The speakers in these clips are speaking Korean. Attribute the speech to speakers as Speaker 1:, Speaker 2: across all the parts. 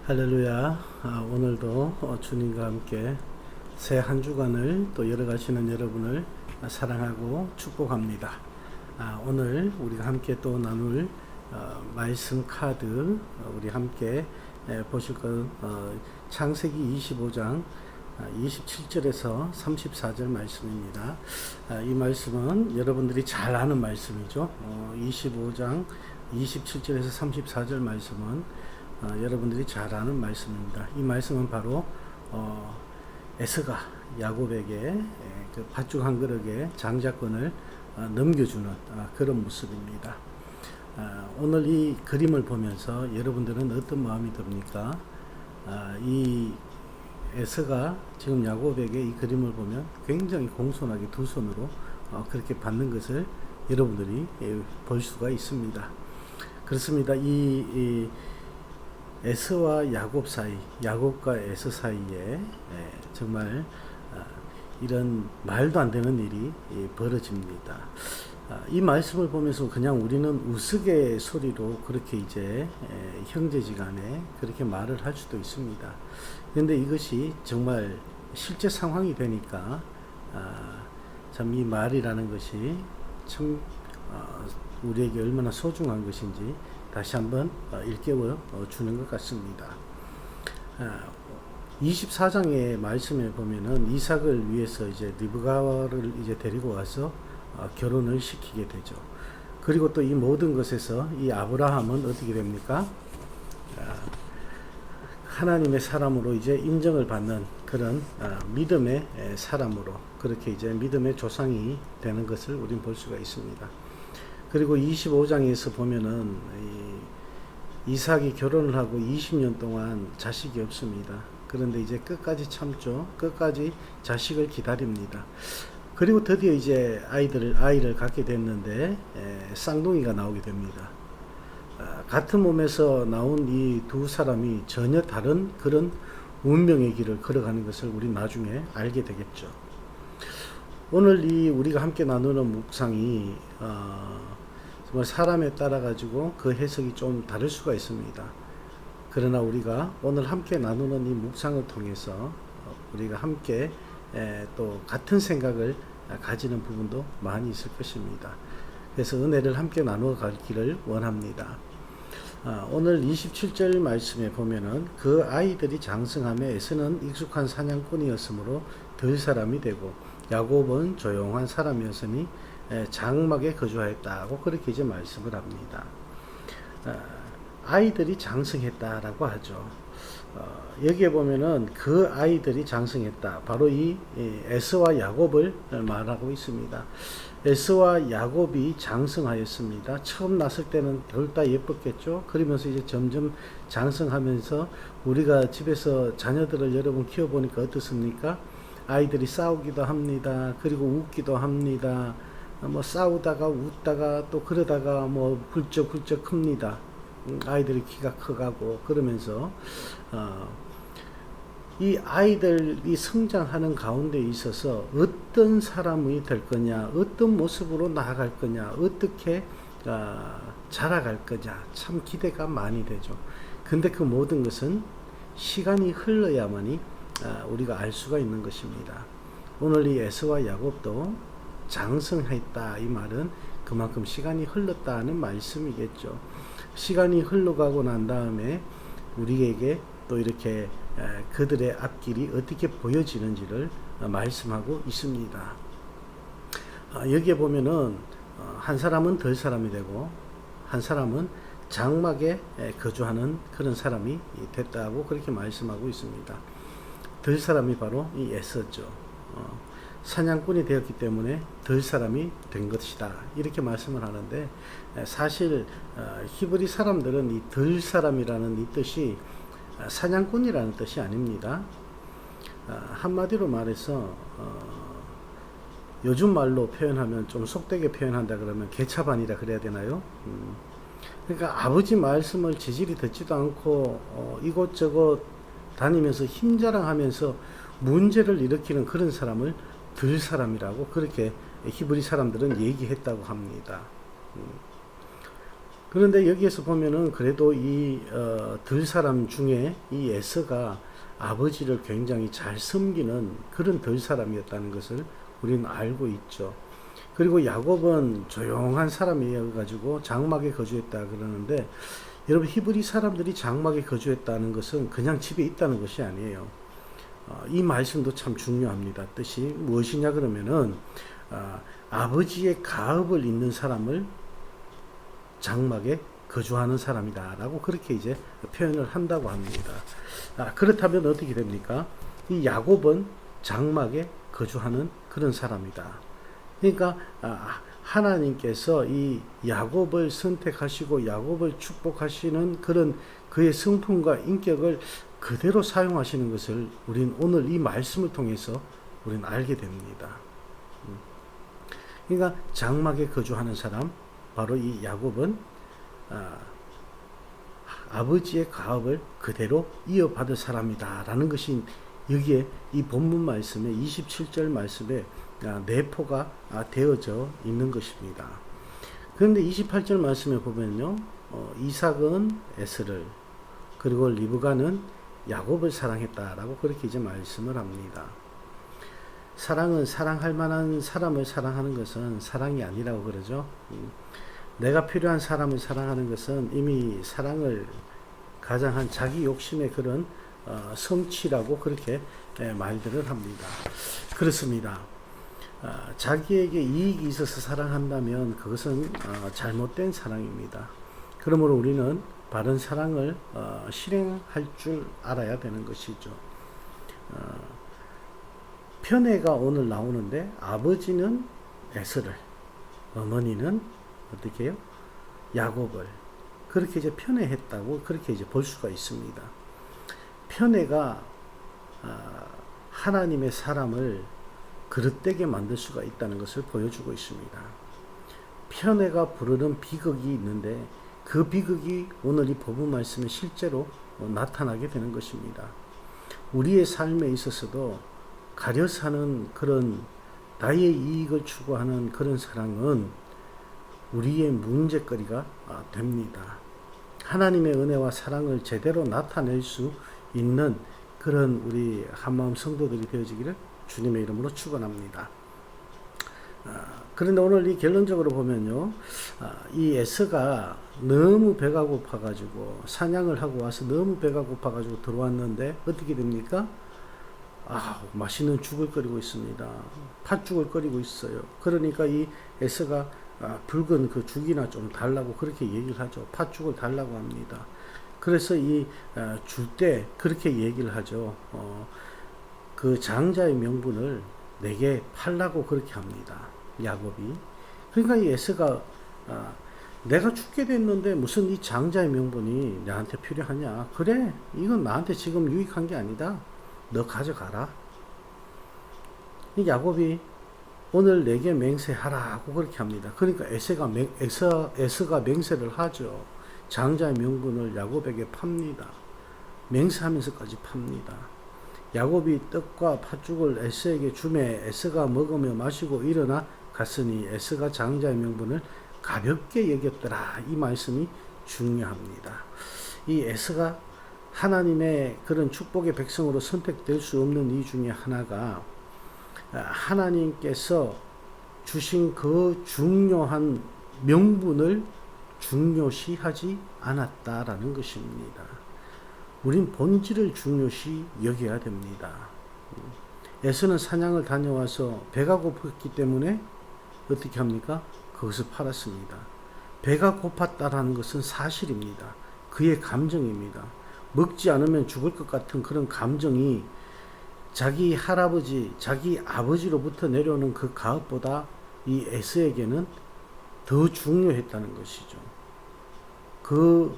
Speaker 1: 할렐루야. 오늘도 주님과 함께 새 한 주간을 또 열어가시는 여러분을 사랑하고 축복합니다. 오늘 우리가 함께 또 나눌 말씀 카드, 우리 함께 보실 것 창세기 25장 27절에서 34절 말씀입니다. 이 말씀은 여러분들이 잘 아는 말씀이죠. 25장 27절에서 34절 말씀은 여러분들이 잘 아는 말씀입니다. 이 말씀은 바로 에서가 야곱에게 그 팥죽 한 그릇에 장자권을 넘겨주는 그런 모습입니다. 오늘 이 그림을 보면서 여러분들은 어떤 마음이 듭니까? 이 에서가 지금 야곱에게 이 그림을 보면 굉장히 공손하게 두 손으로 그렇게 받는 것을 여러분들이 볼 수가 있습니다. 그렇습니다. 이 에서와 야곱 사이, 야곱과 에서 사이에 정말 이런 말도 안 되는 일이 벌어집니다. 이 말씀을 보면서 그냥 우리는 우스갯소리로 그렇게 이제 형제지간에 그렇게 말을 할 수도 있습니다. 그런데 이것이 정말 실제 상황이 되니까 참 이 말이라는 것이 참 우리에게 얼마나 소중한 것인지 다시 한번 일깨워 주는 것 같습니다. 24장의 말씀에 보면은 이삭을 위해서 이제 리브가를 이제 데리고 와서 결혼을 시키게 되죠. 그리고 또 이 모든 것에서 이 아브라함은 어떻게 됩니까? 하나님의 사람으로 이제 인정을 받는 그런 믿음의 사람으로 그렇게 이제 믿음의 조상이 되는 것을 우리는 볼 수가 있습니다. 그리고 25장에서 보면은 이삭이 결혼을 하고 20년 동안 자식이 없습니다. 그런데 이제 끝까지 참죠. 끝까지 자식을 기다립니다. 그리고 드디어 이제 아이를 갖게 됐는데 쌍둥이가 나오게 됩니다. 같은 몸에서 나온 이 두 사람이 전혀 다른 그런 운명의 길을 걸어가는 것을 우리 나중에 알게 되겠죠. 오늘 우리가 함께 나누는 묵상이 정말 사람에 따라 가지고 그 해석이 좀 다를 수가 있습니다. 그러나 우리가 오늘 함께 나누는 이 묵상을 통해서 우리가 함께 또 같은 생각을 가지는 부분도 많이 있을 것입니다. 그래서 은혜를 함께 나누어 가기를 원합니다. 오늘 27절 말씀에 보면은 그 아이들이 장성함에 에서는 익숙한 사냥꾼이었으므로 들 사람이 되고 야곱은 조용한 사람이었으니 장막에 거주하였다고 그렇게 이제 말씀을 합니다. 아이들이 장성했다라고 하죠. 여기에 보면은 그 아이들이 장성했다. 바로 이 에서와 야곱을 말하고 있습니다. 에서와 야곱이 장성하였습니다. 처음 났을 때는 둘 다 예뻤겠죠. 그러면서 이제 점점 장성하면서 우리가 집에서 자녀들을 여러분 키워보니까 어떻습니까? 아이들이 싸우기도 합니다. 그리고 웃기도 합니다. 뭐 싸우다가 웃다가 또 그러다가 뭐 훌쩍훌쩍 큽니다. 아이들이 키가 커가고 그러면서 이 아이들이 성장하는 가운데 있어서 어떤 사람이 될 거냐, 어떤 모습으로 나아갈 거냐, 어떻게 자라갈 거냐 참 기대가 많이 되죠. 근데 그 모든 것은 시간이 흘러야만이 우리가 알 수가 있는 것입니다. 오늘 이 에서와 야곱도 장성했다 이 말은 그만큼 시간이 흘렀다는 말씀이겠죠. 시간이 흘러가고 난 다음에 우리에게 또 이렇게 그들의 앞길이 어떻게 보여지는지를 말씀하고 있습니다. 여기에 보면은 한 사람은 들 사람이 되고 한 사람은 장막에 거주하는 그런 사람이 됐다고 그렇게 말씀하고 있습니다. 들 사람이 바로 이 에서죠. 사냥꾼이 되었기 때문에 들 사람이 된 것이다 이렇게 말씀을 하는데 사실 히브리 사람들은 이 들 사람이라는 이 뜻이 사냥꾼이라는 뜻이 아닙니다. 한마디로 말해서 요즘 말로 표현하면 좀 속되게 표현한다 그러면 개차반이라 그래야 되나요? 그러니까 아버지 말씀을 지질이 듣지도 않고 이곳저곳 다니면서 힘자랑하면서 문제를 일으키는 그런 사람을 들 사람이라고 그렇게 히브리 사람들은 얘기했다고 합니다. 그런데 여기에서 보면은 그래도 이 들 사람 중에 이 에서가 아버지를 굉장히 잘 섬기는 그런 들 사람이었다는 것을 우리는 알고 있죠. 그리고 야곱은 조용한 사람이어 가지고 장막에 거주했다 그러는데, 여러분 히브리 사람들이 장막에 거주했다는 것은 그냥 집에 있다는 것이 아니에요. 이 말씀도 참 중요합니다. 뜻이 무엇이냐 그러면은 아버지의 가업을 잇는 사람을 장막에 거주하는 사람이다라고 그렇게 이제 표현을 한다고 합니다. 그렇다면 어떻게 됩니까? 이 야곱은 장막에 거주하는 그런 사람이다. 그러니까 하나님께서 이 야곱을 선택하시고 야곱을 축복하시는 그런 그의 성품과 인격을 그대로 사용하시는 것을 우린 오늘 이 말씀을 통해서 우리는 알게 됩니다. 그러니까 장막에 거주하는 사람, 바로 이 야곱은 아버지의 가업을 그대로 이어받을 사람이다라는 것이 여기에 이 본문 말씀에 27절 말씀에 내포가 되어져 있는 것입니다. 그런데 28절 말씀에 보면요, 이삭은 에서를, 그리고 리브가는 야곱을 사랑했다라고 그렇게 이제 말씀을 합니다. 사랑은 사랑할 만한 사람을 사랑하는 것은 사랑이 아니라고 그러죠. 내가 필요한 사람을 사랑하는 것은 이미 사랑을 가장한 자기 욕심의 그런 성취라고 그렇게 말들을 합니다. 그렇습니다. 자기에게 이익이 있어서 사랑한다면 그것은 잘못된 사랑입니다. 그러므로 우리는 바른 사랑을 실행할 줄 알아야 되는 것이죠. 편애가 오늘 나오는데 아버지는 에서를, 어머니는 어떻게 해요? 야곱을 그렇게 이제 편애했다고 그렇게 이제 볼 수가 있습니다. 편애가 하나님의 사람을 그릇되게 만들 수가 있다는 것을 보여주고 있습니다. 편애가 부르는 비극이 있는데 그 비극이 오늘 이 본문 말씀에 실제로 나타나게 되는 것입니다. 우리의 삶에 있어서도 가려 사는 그런 나의 이익을 추구하는 그런 사랑은 우리의 문제거리가 됩니다. 하나님의 은혜와 사랑을 제대로 나타낼 수 있는 그런 우리 한마음 성도들이 되어지기를 주님의 이름으로 축원합니다. 그런데 오늘 이 결론적으로 보면요, 이 에서가 너무 배가 고파가지고 사냥을 하고 와서 너무 배가 고파가지고 들어왔는데 어떻게 됩니까? 맛있는 죽을 끓이고 있습니다. 팥죽을 끓이고 있어요. 그러니까 이 에서가 붉은 그 죽이나 좀 달라고 그렇게 얘기를 하죠. 팥죽을 달라고 합니다. 그래서 이 줄 때 그렇게 얘기를 하죠. 그 장자의 명분을 내게 팔라고 그렇게 합니다. 야곱이. 그러니까 이 에서가 내가 죽게 됐는데 무슨 이 장자의 명분이 나한테 필요하냐? 그래, 이건 나한테 지금 유익한 게 아니다. 너 가져가라. 이 야곱이 오늘 내게 맹세하라고 그렇게 합니다. 그러니까 에서가 맹세를 하죠. 장자의 명분을 야곱에게 팝니다. 맹세하면서까지 팝니다. 야곱이 떡과 팥죽을 에서에게 주매 에서가 먹으며 마시고 일어나 갔으니 에서가 장자의 명분을 가볍게 여겼더라. 이 말씀이 중요합니다. 이 에서가 하나님의 그런 축복의 백성으로 선택될 수 없는 이유 중에 하나가 하나님께서 주신 그 중요한 명분을 중요시하지 않았다라는 것입니다. 우린 본질을 중요시 여겨야 됩니다. 에서는 사냥을 다녀와서 배가 고팠기 때문에 어떻게 합니까? 그것을 팔았습니다. 배가 고팠다라는 것은 사실입니다. 그의 감정입니다. 먹지 않으면 죽을 것 같은 그런 감정이 자기 할아버지, 자기 아버지로부터 내려오는 그 가업보다 이 에서에게는 더 중요했다는 것이죠. 그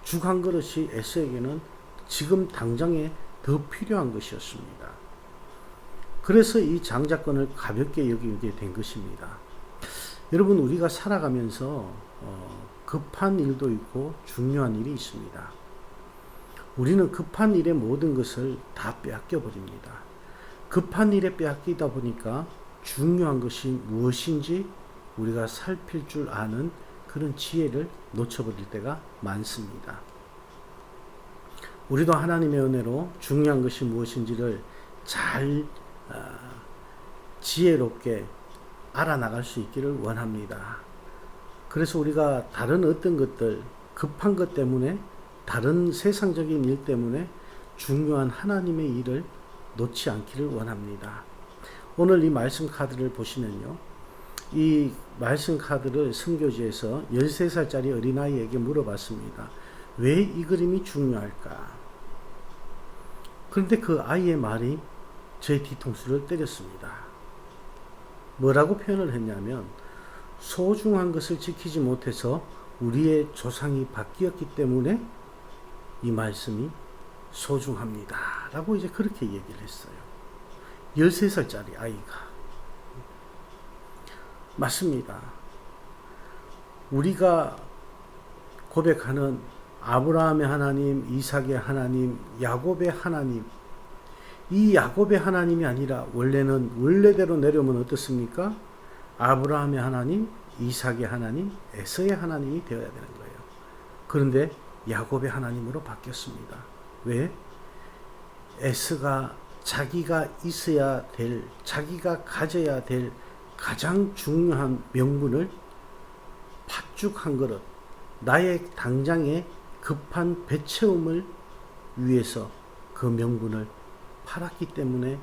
Speaker 1: 죽 한 그릇이 에서에게는 지금 당장에 더 필요한 것이었습니다. 그래서 이 장자권을 가볍게 여기게 된 것입니다. 여러분, 우리가 살아가면서 급한 일도 있고 중요한 일이 있습니다. 우리는 급한 일의 모든 것을 다 빼앗겨 버립니다. 급한 일에 빼앗기다 보니까 중요한 것이 무엇인지 우리가 살필 줄 아는 그런 지혜를 놓쳐버릴 때가 많습니다. 우리도 하나님의 은혜로 중요한 것이 무엇인지를 잘 지혜롭게 알아나갈 수 있기를 원합니다. 그래서 우리가 다른 어떤 것들, 급한 것 때문에, 다른 세상적인 일 때문에 중요한 하나님의 일을 놓지 않기를 원합니다. 오늘 이 말씀 카드를 보시면요, 이 말씀 카드를 선교지에서 13살짜리 어린아이에게 물어봤습니다. 왜 이 그림이 중요할까? 그런데 그 아이의 말이 제 뒤통수를 때렸습니다. 뭐라고 표현을 했냐면, 소중한 것을 지키지 못해서 우리의 조상이 바뀌었기 때문에 이 말씀이 소중합니다. 라고 이제 그렇게 얘기를 했어요. 13살짜리 아이가. 맞습니다. 우리가 고백하는 아브라함의 하나님, 이삭의 하나님, 야곱의 하나님, 이 야곱의 하나님이 아니라 원래대로 내려오면 어떻습니까? 아브라함의 하나님, 이삭의 하나님, 에서의 하나님이 되어야 되는 거예요. 그런데 야곱의 하나님으로 바뀌었습니다. 왜? 에서가 자기가 있어야 될, 자기가 가져야 될 가장 중요한 명분을 팥죽 한 그릇, 나의 당장의 급한 배채움을 위해서 그 명분을 팔았기 때문에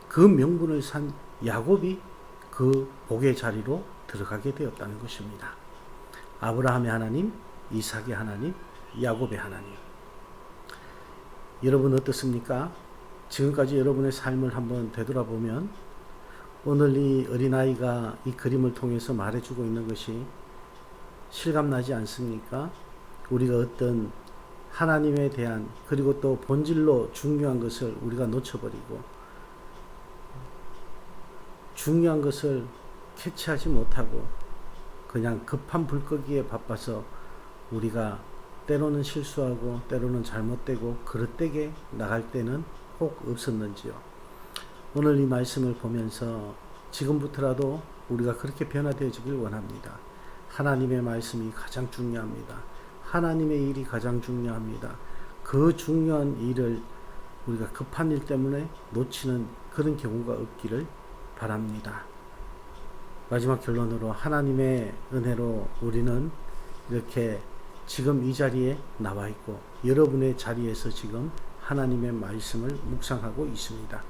Speaker 1: 그 명분을 산 야곱이 그 복의 자리로 들어가게 되었다는 것입니다. 아브라함의 하나님, 이삭의 하나님, 야곱의 하나님. 여러분 어떻습니까? 지금까지 여러분의 삶을 한번 되돌아보면 오늘 이 어린아이가 이 그림을 통해서 말해주고 있는 것이 실감나지 않습니까? 우리가 어떤 하나님에 대한, 그리고 또 본질로 중요한 것을 우리가 놓쳐버리고 중요한 것을 캐치하지 못하고 그냥 급한 불 끄기에 바빠서 우리가 때로는 실수하고 때로는 잘못되고 그릇되게 나갈 때는 혹 없었는지요. 오늘 이 말씀을 보면서 지금부터라도 우리가 그렇게 변화되어지길 원합니다. 하나님의 말씀이 가장 중요합니다. 하나님의 일이 가장 중요합니다. 그 중요한 일을 우리가 급한 일 때문에 놓치는 그런 경우가 없기를 바랍니다. 마지막 결론으로 하나님의 은혜로 우리는 이렇게 지금 이 자리에 나와 있고 여러분의 자리에서 지금 하나님의 말씀을 묵상하고 있습니다.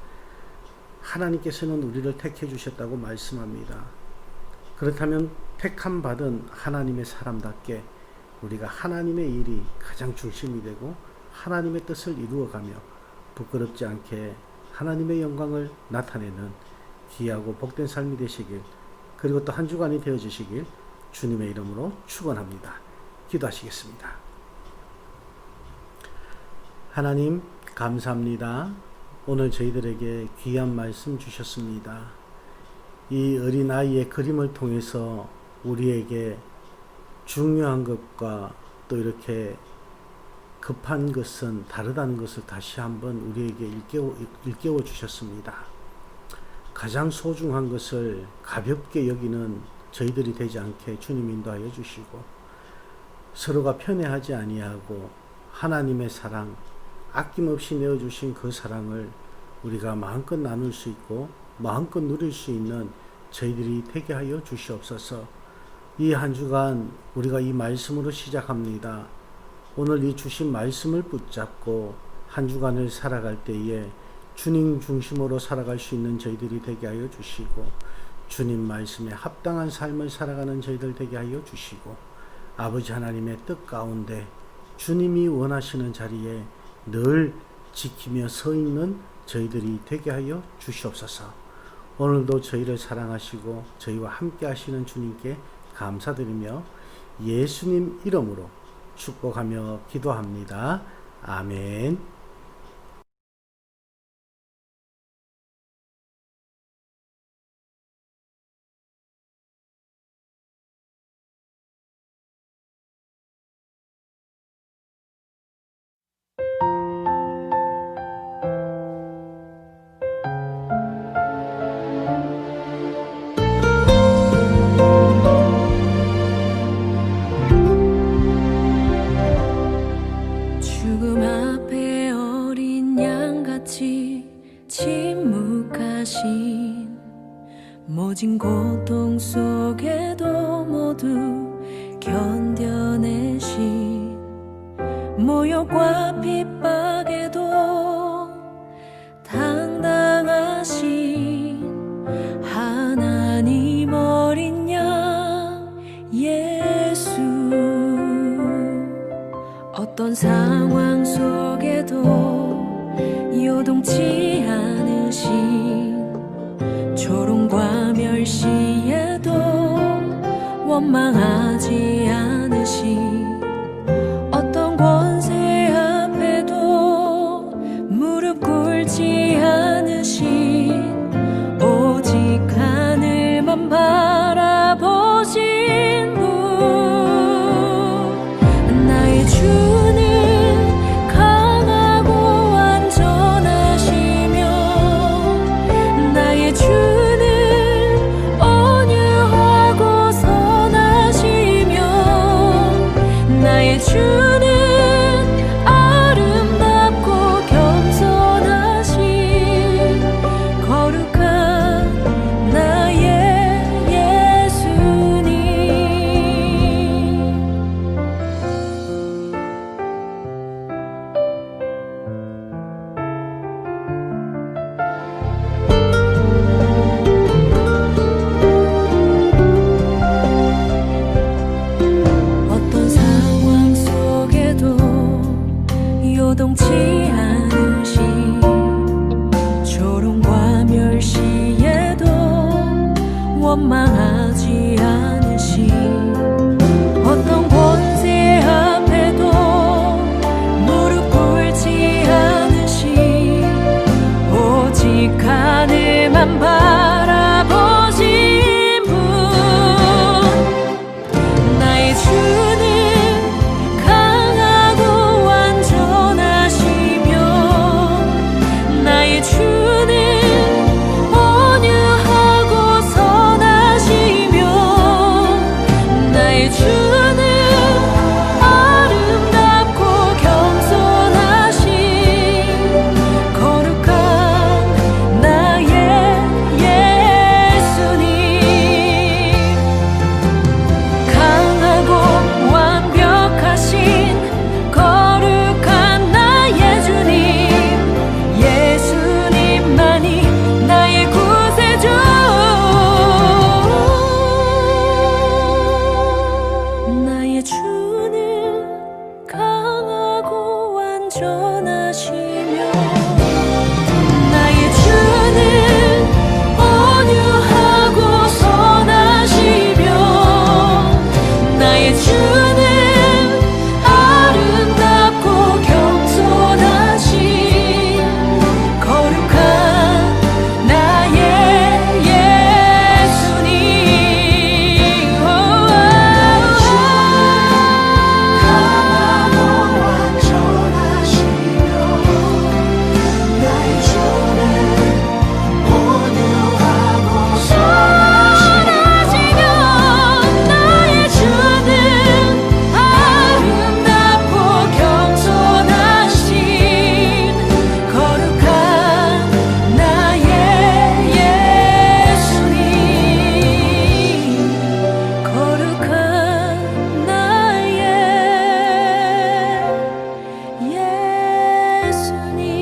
Speaker 1: 하나님께서는 우리를 택해 주셨다고 말씀합니다. 그렇다면 택함 받은 하나님의 사람답게 우리가 하나님의 일이 가장 중심이 되고 하나님의 뜻을 이루어가며 부끄럽지 않게 하나님의 영광을 나타내는 귀하고 복된 삶이 되시길, 그리고 또 한 주간이 되어주시길 주님의 이름으로 축원합니다. 기도하시겠습니다. 하나님 감사합니다. 오늘 저희들에게 귀한 말씀 주셨습니다. 이 어린아이의 그림을 통해서 우리에게 중요한 것과 또 이렇게 급한 것은 다르다는 것을 다시 한번 우리에게 일깨워 주셨습니다. 가장 소중한 것을 가볍게 여기는 저희들이 되지 않게 주님 인도하여 주시고, 서로가 편애하지 아니하고 하나님의 사랑, 아낌없이 내어주신 그 사랑을 우리가 마음껏 나눌 수 있고 마음껏 누릴 수 있는 저희들이 되게 하여 주시옵소서. 이 한 주간 우리가 이 말씀으로 시작합니다. 오늘 이 주신 말씀을 붙잡고 한 주간을 살아갈 때에 주님 중심으로 살아갈 수 있는 저희들이 되게 하여 주시고, 주님 말씀에 합당한 삶을 살아가는 저희들 되게 하여 주시고, 아버지 하나님의 뜻 가운데 주님이 원하시는 자리에 늘 지키며 서 있는 저희들이 되게 하여 주시옵소서. 오늘도 저희를 사랑하시고 저희와 함께 하시는 주님께 감사드리며 예수님 이름으로 축복하며 기도합니다. 아멘.
Speaker 2: 침묵하신 모진 고통 속에도 모두 견뎌내신 모욕과 핍박에도 당당하신 하나님 어린 양 예수. 어떤 상황 속에도 요동치 않으신 조롱과 멸시에도 원망하지 않으신 어떤 권세 앞에도 무릎 꿇지 않으신 오직 하늘만 바라보신 분. 나의 주는 강하고 완전하시며 나의 주는 온유하고 선하시며 나의 주는 아름답고 겸손하신 거룩한 나의 예수님. 어떤 상황 속에도 요동치 않으신 조롱과 멸시에도 원망하지 않으신 어떤 권세 앞에도 무릎 꿇지 않으신 오직 하늘만 바라보신 분. 나의 주는 강하고 완전하시며 나의 주는 온유하고 선하시며 나의 주는 아름답고 겸손하신 거룩한 나의 예수님. 강하고 완벽하신 거룩한 나의 주님. 예수님만이 나의 구세주. 나의 주는 강하고 완전하시며 나의 주는 온유하고 선하시며 나의 주는 아름답고 겸손하신 거룩한 나의 예수님. 강하고 완전하시며 나의 주는 온유하고 선하시며 나의 주는 아름답고 겸손하신 거룩한 나의 예수님. 거룩한 나의 예수님.